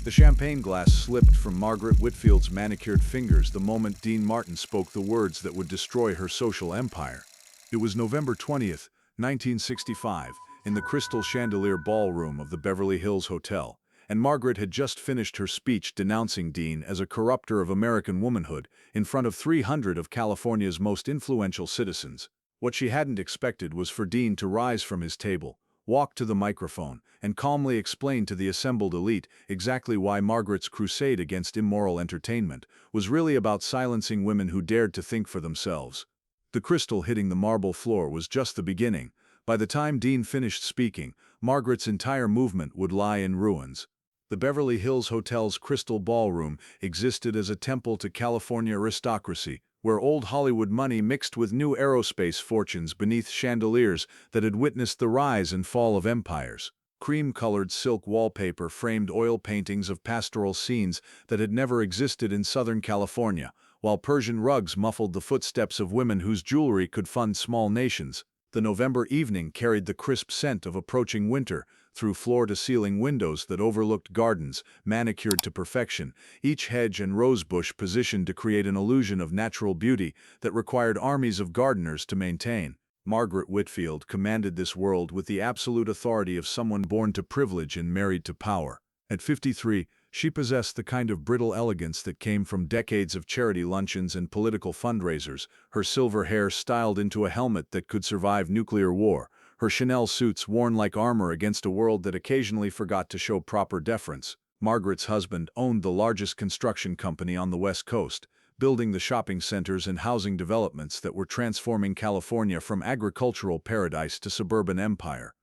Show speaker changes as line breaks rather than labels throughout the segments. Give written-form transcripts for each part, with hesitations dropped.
The champagne glass slipped from Margaret Whitfield's manicured fingers the moment Dean Martin spoke the words that would destroy her social empire. It was November 20th, 1965, in the Crystal Chandelier Ballroom of the Beverly Hills Hotel, and Margaret had just finished her speech denouncing Dean as a corruptor of American womanhood in front of 300 of California's most influential citizens. What she hadn't expected was for Dean to rise from his table, walk to the microphone, and calmly explain to the assembled elite exactly why Margaret's crusade against immoral entertainment was really about silencing women who dared to think for themselves. The crystal hitting the marble floor was just the beginning. By the time Dean finished speaking, Margaret's entire movement would lie in ruins. The Beverly Hills Hotel's Crystal Ballroom existed as a temple to California aristocracy, where old Hollywood money mixed with new aerospace fortunes beneath chandeliers that had witnessed the rise and fall of empires. Cream-colored silk wallpaper framed oil paintings of pastoral scenes that had never existed in Southern California, while Persian rugs muffled the footsteps of women whose jewelry could fund small nations. The November evening carried the crisp scent of approaching winter through floor-to-ceiling windows that overlooked gardens, manicured to perfection, each hedge and rosebush positioned to create an illusion of natural beauty that required armies of gardeners to maintain. Margaret Whitfield commanded this world with the absolute authority of someone born to privilege and married to power. At 53, she possessed the kind of brittle elegance that came from decades of charity luncheons and political fundraisers, her silver hair styled into a helmet that could survive nuclear war, her Chanel suits worn like armor against a world that occasionally forgot to show proper deference. Margaret's husband owned the largest construction company on the West Coast, building the shopping centers and housing developments that were transforming California from agricultural paradise to suburban empire.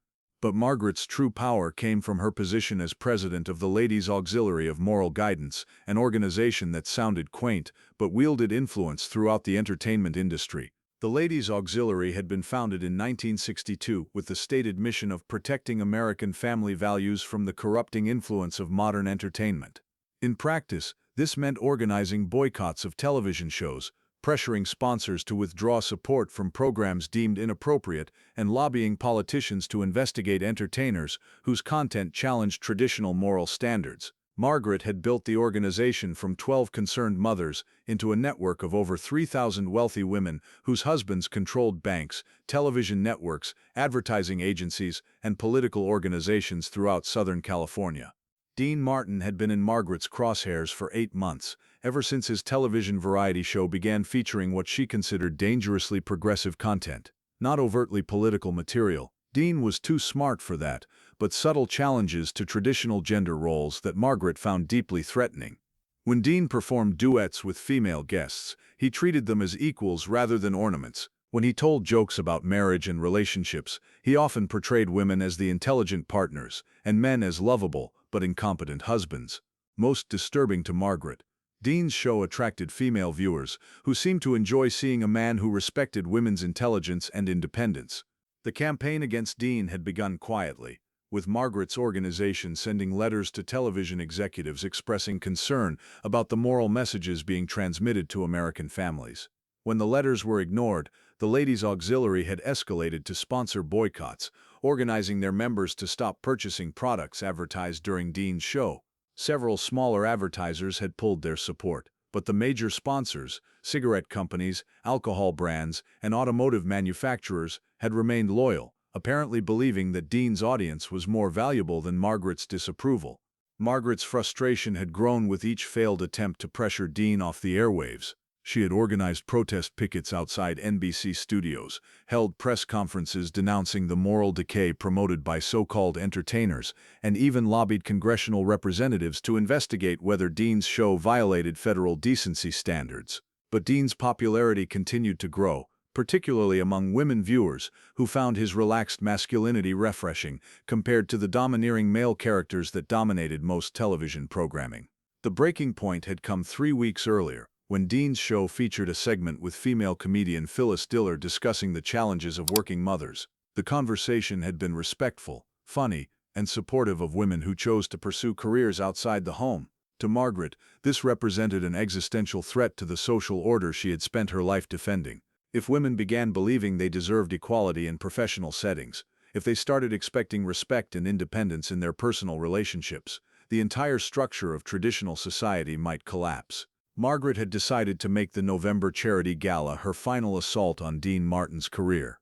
But Margaret's true power came from her position as president of the Ladies' Auxiliary of Moral Guidance, an organization that sounded quaint but wielded influence throughout the entertainment industry. The Ladies' Auxiliary had been founded in 1962 with the stated mission of protecting American family values from the corrupting influence of modern entertainment. In practice, this meant organizing boycotts of television shows, pressuring sponsors to withdraw support from programs deemed inappropriate, and lobbying politicians to investigate entertainers whose content challenged traditional moral standards. Margaret had built the organization from 12 concerned mothers into a network of over 3,000 wealthy women whose husbands controlled banks, television networks, advertising agencies, and political organizations throughout Southern California. Dean Martin had been in Margaret's crosshairs for 8 months, ever since his television variety show began featuring what she considered dangerously progressive content. Not overtly political material. Dean was too smart for that, but subtle challenges to traditional gender roles that Margaret found deeply threatening. When Dean performed duets with female guests, he treated them as equals rather than ornaments. When he told jokes about marriage and relationships, he often portrayed women as the intelligent partners and men as lovable but incompetent husbands. Most disturbing to Margaret, Dean's show attracted female viewers who seemed to enjoy seeing a man who respected women's intelligence and independence. The campaign against Dean had begun quietly, with Margaret's organization sending letters to television executives expressing concern about the moral messages being transmitted to American families. When the letters were ignored, the Ladies' Auxiliary had escalated to sponsor boycotts, organizing their members to stop purchasing products advertised during Dean's show. Several smaller advertisers had pulled their support, but the major sponsors, cigarette companies, alcohol brands, and automotive manufacturers, had remained loyal, apparently believing that Dean's audience was more valuable than Margaret's disapproval. Margaret's frustration had grown with each failed attempt to pressure Dean off the airwaves. She had organized protest pickets outside NBC studios, held press conferences denouncing the moral decay promoted by so-called entertainers, and even lobbied congressional representatives to investigate whether Dean's show violated federal decency standards. But Dean's popularity continued to grow, particularly among women viewers who found his relaxed masculinity refreshing compared to the domineering male characters that dominated most television programming. The breaking point had come 3 weeks earlier, when Dean's show featured a segment with female comedian Phyllis Diller discussing the challenges of working mothers. The conversation had been respectful, funny, and supportive of women who chose to pursue careers outside the home. To Margaret, this represented an existential threat to the social order she had spent her life defending. If women began believing they deserved equality in professional settings, if they started expecting respect and independence in their personal relationships, the entire structure of traditional society might collapse. Margaret had decided to make the November charity gala her final assault on Dean Martin's career.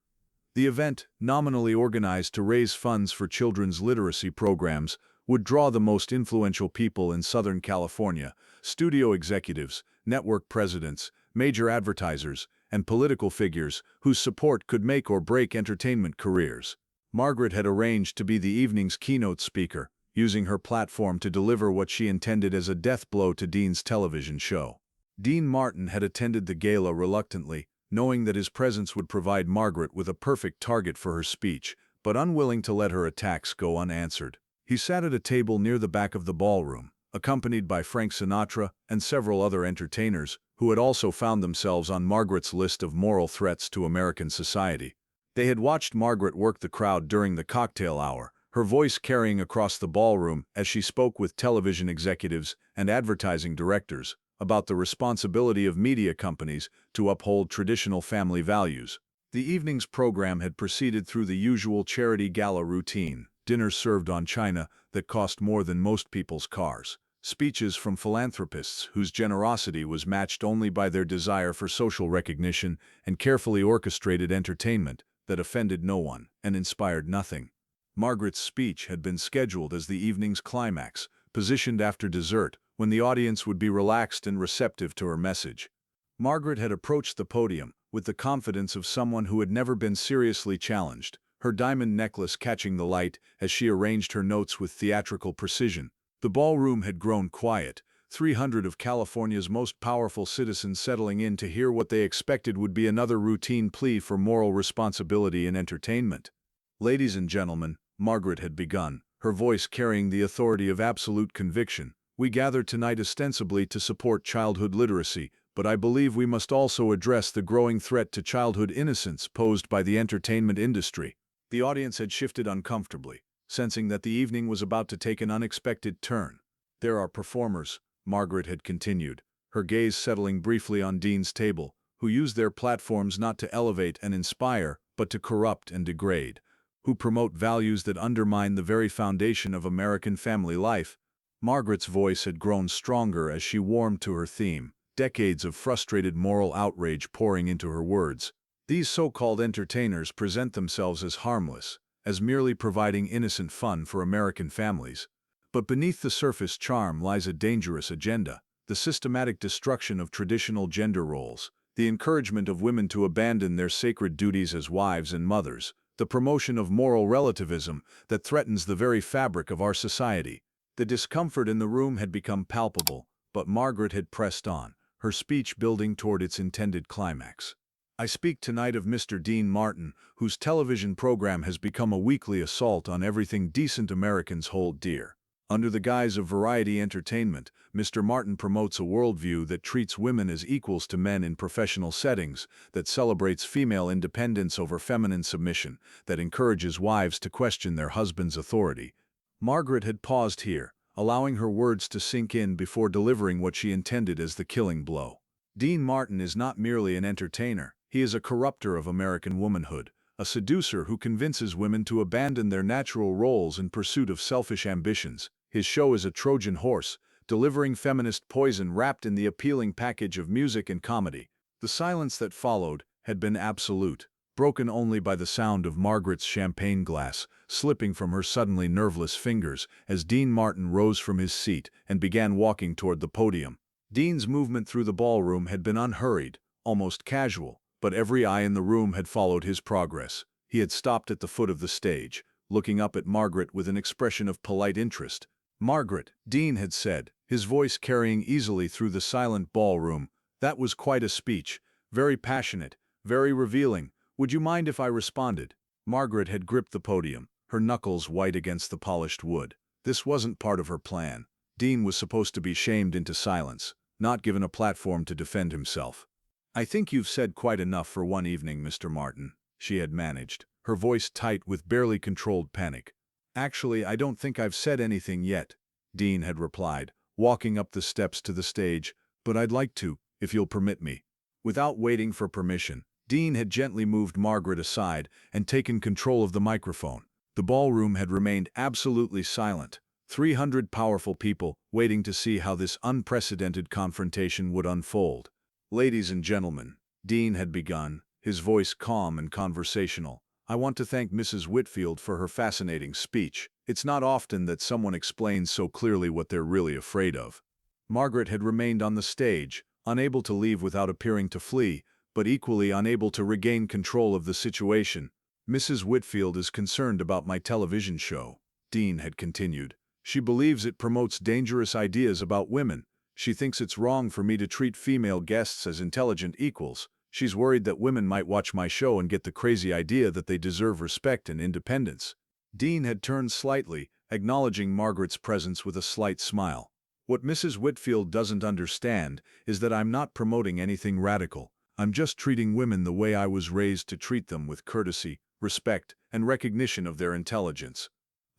The event, nominally organized to raise funds for children's literacy programs, would draw the most influential people in Southern California: studio executives, network presidents, major advertisers, and political figures whose support could make or break entertainment careers. Margaret had arranged to be the evening's keynote speaker, using her platform to deliver what she intended as a death blow to Dean's television show. Dean Martin had attended the gala reluctantly, knowing that his presence would provide Margaret with a perfect target for her speech, but unwilling to let her attacks go unanswered. He sat at a table near the back of the ballroom, accompanied by Frank Sinatra and several other entertainers who had also found themselves on Margaret's list of moral threats to American society. They had watched Margaret work the crowd during the cocktail hour, her voice carrying across the ballroom as she spoke with television executives and advertising directors about the responsibility of media companies to uphold traditional family values. The evening's program had proceeded through the usual charity gala routine: dinners served on china that cost more than most people's cars, speeches from philanthropists whose generosity was matched only by their desire for social recognition, and carefully orchestrated entertainment that offended no one and inspired nothing. Margaret's speech had been scheduled as the evening's climax, positioned after dessert, when the audience would be relaxed and receptive to her message. Margaret had approached the podium with the confidence of someone who had never been seriously challenged, her diamond necklace catching the light as she arranged her notes with theatrical precision. The ballroom had grown quiet, 300 of California's most powerful citizens settling in to hear what they expected would be another routine plea for moral responsibility in entertainment. "Ladies and gentlemen," Margaret had begun, her voice carrying the authority of absolute conviction, "we gather tonight ostensibly to support childhood literacy, but I believe we must also address the growing threat to childhood innocence posed by the entertainment industry." The audience had shifted uncomfortably, sensing that the evening was about to take an unexpected turn. "There are performers," Margaret had continued, her gaze settling briefly on Dean's table, "who use their platforms not to elevate and inspire, but to corrupt and degrade, who promote values that undermine the very foundation of American family life." Margaret's voice had grown stronger as she warmed to her theme, decades of frustrated moral outrage pouring into her words. "These so-called entertainers present themselves as harmless, as merely providing innocent fun for American families. But beneath the surface charm lies a dangerous agenda: the systematic destruction of traditional gender roles, the encouragement of women to abandon their sacred duties as wives and mothers, the promotion of moral relativism that threatens the very fabric of our society." The discomfort in the room had become palpable, but Margaret had pressed on, her speech building toward its intended climax. "I speak tonight of Mr. Dean Martin, whose television program has become a weekly assault on everything decent Americans hold dear. Under the guise of variety entertainment, Mr. Martin promotes a worldview that treats women as equals to men in professional settings, that celebrates female independence over feminine submission, that encourages wives to question their husband's authority." Margaret had paused here, allowing her words to sink in before delivering what she intended as the killing blow. "Dean Martin is not merely an entertainer, he is a corruptor of American womanhood, a seducer who convinces women to abandon their natural roles in pursuit of selfish ambitions. His show is a Trojan horse, delivering feminist poison wrapped in the appealing package of music and comedy." The silence that followed had been absolute, broken only by the sound of Margaret's champagne glass slipping from her suddenly nerveless fingers as Dean Martin rose from his seat and began walking toward the podium. Dean's movement through the ballroom had been unhurried, almost casual, but every eye in the room had followed his progress. He had stopped at the foot of the stage, looking up at Margaret with an expression of polite interest. "Margaret," Dean had said, his voice carrying easily through the silent ballroom, "that was quite a speech, very passionate, very revealing. Would you mind if I responded?" Margaret had gripped the podium, her knuckles white against the polished wood. This wasn't part of her plan. Dean was supposed to be shamed into silence, not given a platform to defend himself. "I think you've said quite enough for one evening, Mr. Martin," she had managed, her voice tight with barely controlled panic. "Actually, I don't think I've said anything yet," Dean had replied, walking up the steps to the stage, "but I'd like to, if you'll permit me." Without waiting for permission, Dean had gently moved Margaret aside and taken control of the microphone. The ballroom had remained absolutely silent, 300 powerful people waiting to see how this unprecedented confrontation would unfold. Ladies and gentlemen, Dean had begun, his voice calm and conversational. I want to thank Mrs. Whitfield for her fascinating speech. It's not often that someone explains so clearly what they're really afraid of. Margaret had remained on the stage, unable to leave without appearing to flee, but equally unable to regain control of the situation. Mrs. Whitfield is concerned about my television show, Dean had continued. She believes it promotes dangerous ideas about women. She thinks it's wrong for me to treat female guests as intelligent equals. She's worried that women might watch my show and get the crazy idea that they deserve respect and independence. Dean had turned slightly, acknowledging Margaret's presence with a slight smile. What Mrs. Whitfield doesn't understand is that I'm not promoting anything radical. I'm just treating women the way I was raised to treat them, with courtesy, respect, and recognition of their intelligence.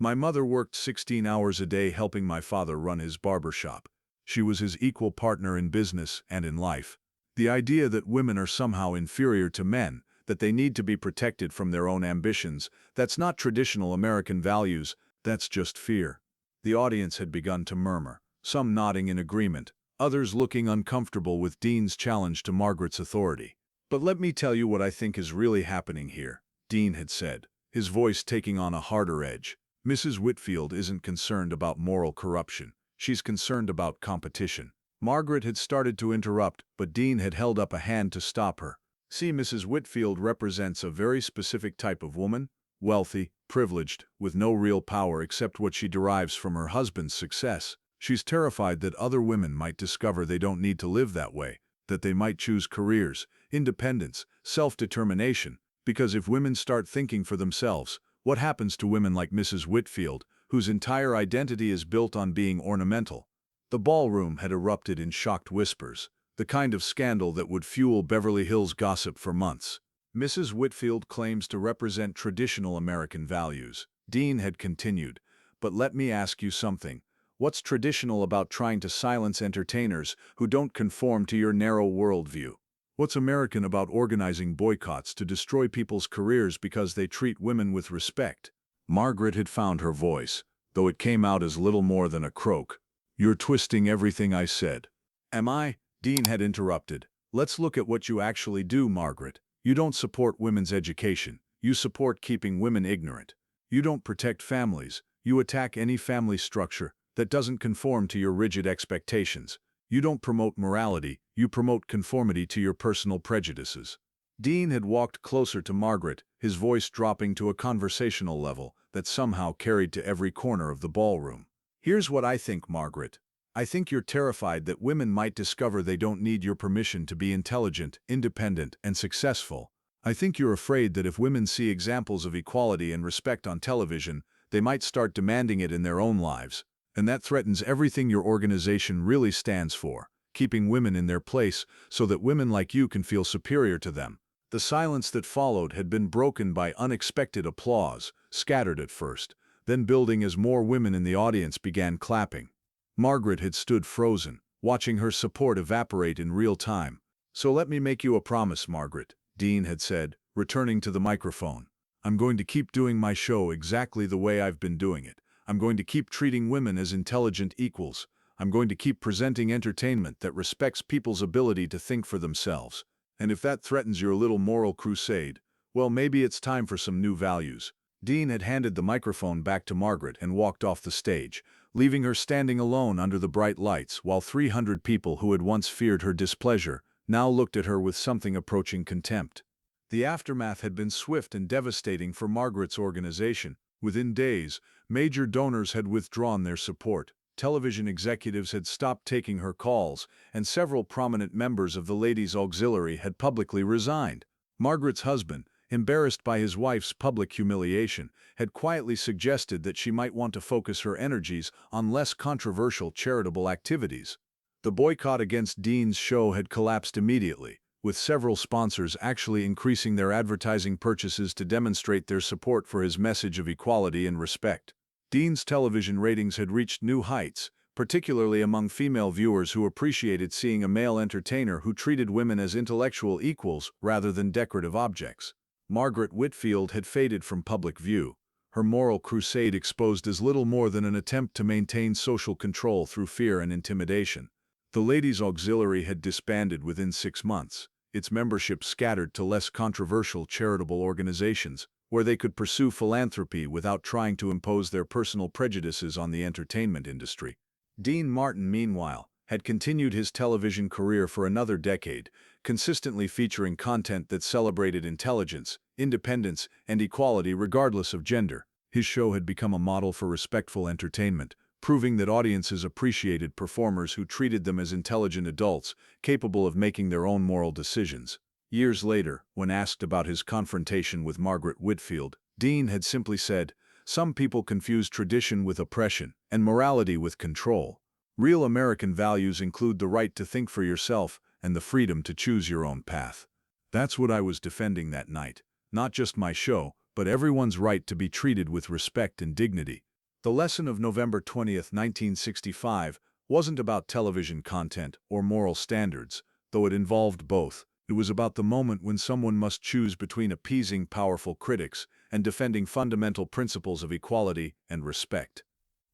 My mother worked 16 hours a day helping my father run his barber shop. She was his equal partner in business and in life. The idea that women are somehow inferior to men, that they need to be protected from their own ambitions, that's not traditional American values, that's just fear. The audience had begun to murmur, some nodding in agreement, others looking uncomfortable with Dean's challenge to Margaret's authority. But let me tell you what I think is really happening here, Dean had said, his voice taking on a harder edge. Mrs. Whitfield isn't concerned about moral corruption. She's concerned about competition. Margaret had started to interrupt, but Dean had held up a hand to stop her. See, Mrs. Whitfield represents a very specific type of woman, wealthy, privileged, with no real power except what she derives from her husband's success. She's terrified that other women might discover they don't need to live that way, that they might choose careers, independence, self-determination, because if women start thinking for themselves, what happens to women like Mrs. Whitfield, whose entire identity is built on being ornamental? The ballroom had erupted in shocked whispers, the kind of scandal that would fuel Beverly Hills gossip for months. Mrs. Whitfield claims to represent traditional American values, Dean had continued, but let me ask you something. What's traditional about trying to silence entertainers who don't conform to your narrow worldview? What's American about organizing boycotts to destroy people's careers because they treat women with respect? Margaret had found her voice, though it came out as little more than a croak. You're twisting everything I said. Am I? Dean had interrupted. Let's look at what you actually do, Margaret. You don't support women's education. You support keeping women ignorant. You don't protect families. You attack any family structure that doesn't conform to your rigid expectations. You don't promote morality, you promote conformity to your personal prejudices. Dean had walked closer to Margaret, his voice dropping to a conversational level that somehow carried to every corner of the ballroom. Here's what I think, Margaret. I think you're terrified that women might discover they don't need your permission to be intelligent, independent, and successful. I think you're afraid that if women see examples of equality and respect on television, they might start demanding it in their own lives. And that threatens everything your organization really stands for, keeping women in their place so that women like you can feel superior to them. The silence that followed had been broken by unexpected applause, scattered at first, then building as more women in the audience began clapping. Margaret had stood frozen, watching her support evaporate in real time. So let me make you a promise, Margaret, Dean had said, returning to the microphone. I'm going to keep doing my show exactly the way I've been doing it. I'm going to keep treating women as intelligent equals. I'm going to keep presenting entertainment that respects people's ability to think for themselves. And if that threatens your little moral crusade, well, maybe it's time for some new values. Dean had handed the microphone back to Margaret and walked off the stage, leaving her standing alone under the bright lights while 300 people who had once feared her displeasure now looked at her with something approaching contempt. The aftermath had been swift and devastating for Margaret's organization. Within days, major donors had withdrawn their support, television executives had stopped taking her calls, and several prominent members of the Ladies' Auxiliary had publicly resigned. Margaret's husband, embarrassed by his wife's public humiliation, had quietly suggested that she might want to focus her energies on less controversial charitable activities. The boycott against Dean's show had collapsed immediately, with several sponsors actually increasing their advertising purchases to demonstrate their support for his message of equality and respect. Dean's television ratings had reached new heights, particularly among female viewers who appreciated seeing a male entertainer who treated women as intellectual equals rather than decorative objects. Margaret Whitfield had faded from public view. her moral crusade exposed as little more than an attempt to maintain social control through fear and intimidation. The Ladies' Auxiliary had disbanded within 6 months, its membership scattered to less controversial charitable organizations, where they could pursue philanthropy without trying to impose their personal prejudices on the entertainment industry. Dean Martin, meanwhile, had continued his television career for another decade, consistently featuring content that celebrated intelligence, independence, and equality regardless of gender. His show had become a model for respectful entertainment, proving that audiences appreciated performers who treated them as intelligent adults, capable of making their own moral decisions. Years later, when asked about his confrontation with Margaret Whitfield, Dean had simply said, "Some people confuse tradition with oppression, and morality with control. Real American values include the right to think for yourself and the freedom to choose your own path." That's what I was defending that night. Not just my show, but everyone's right to be treated with respect and dignity. The lesson of November 20th, 1965 wasn't about television content or moral standards, though it involved both. It was about the moment when someone must choose between appeasing powerful critics and defending fundamental principles of equality and respect.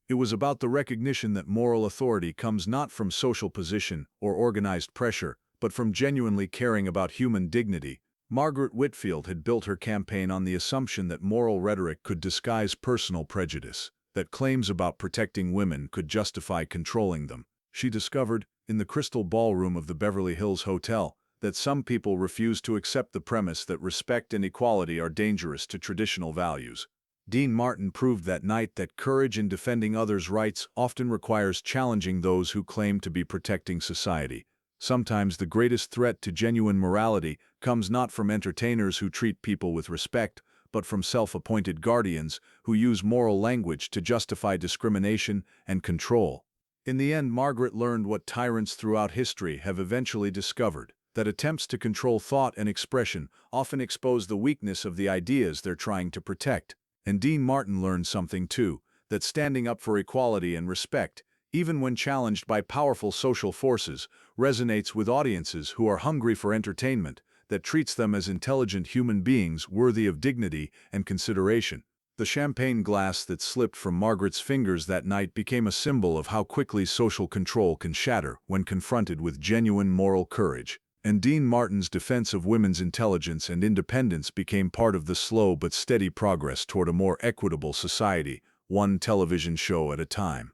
It was about the recognition that moral authority comes not from social position or organized pressure, but from genuinely caring about human dignity. Margaret Whitfield had built her campaign on the assumption that moral rhetoric could disguise personal prejudice, that claims about protecting women could justify controlling them. She discovered, in the Crystal Ballroom of the Beverly Hills Hotel, that some people refuse to accept the premise that respect and equality are dangerous to traditional values. Dean Martin proved that night that courage in defending others' rights often requires challenging those who claim to be protecting society. Sometimes the greatest threat to genuine morality comes not from entertainers who treat people with respect, but from self-appointed guardians who use moral language to justify discrimination and control. In the end, Margaret learned what tyrants throughout history have eventually discovered, that attempts to control thought and expression often expose the weakness of the ideas they're trying to protect. And Dean Martin learned something too, that standing up for equality and respect, even when challenged by powerful social forces, resonates with audiences who are hungry for entertainment that treats them as intelligent human beings worthy of dignity and consideration. The champagne glass that slipped from Margaret's fingers that night became a symbol of how quickly social control can shatter when confronted with genuine moral courage. And Dean Martin's defense of women's intelligence and independence became part of the slow but steady progress toward a more equitable society, one television show at a time.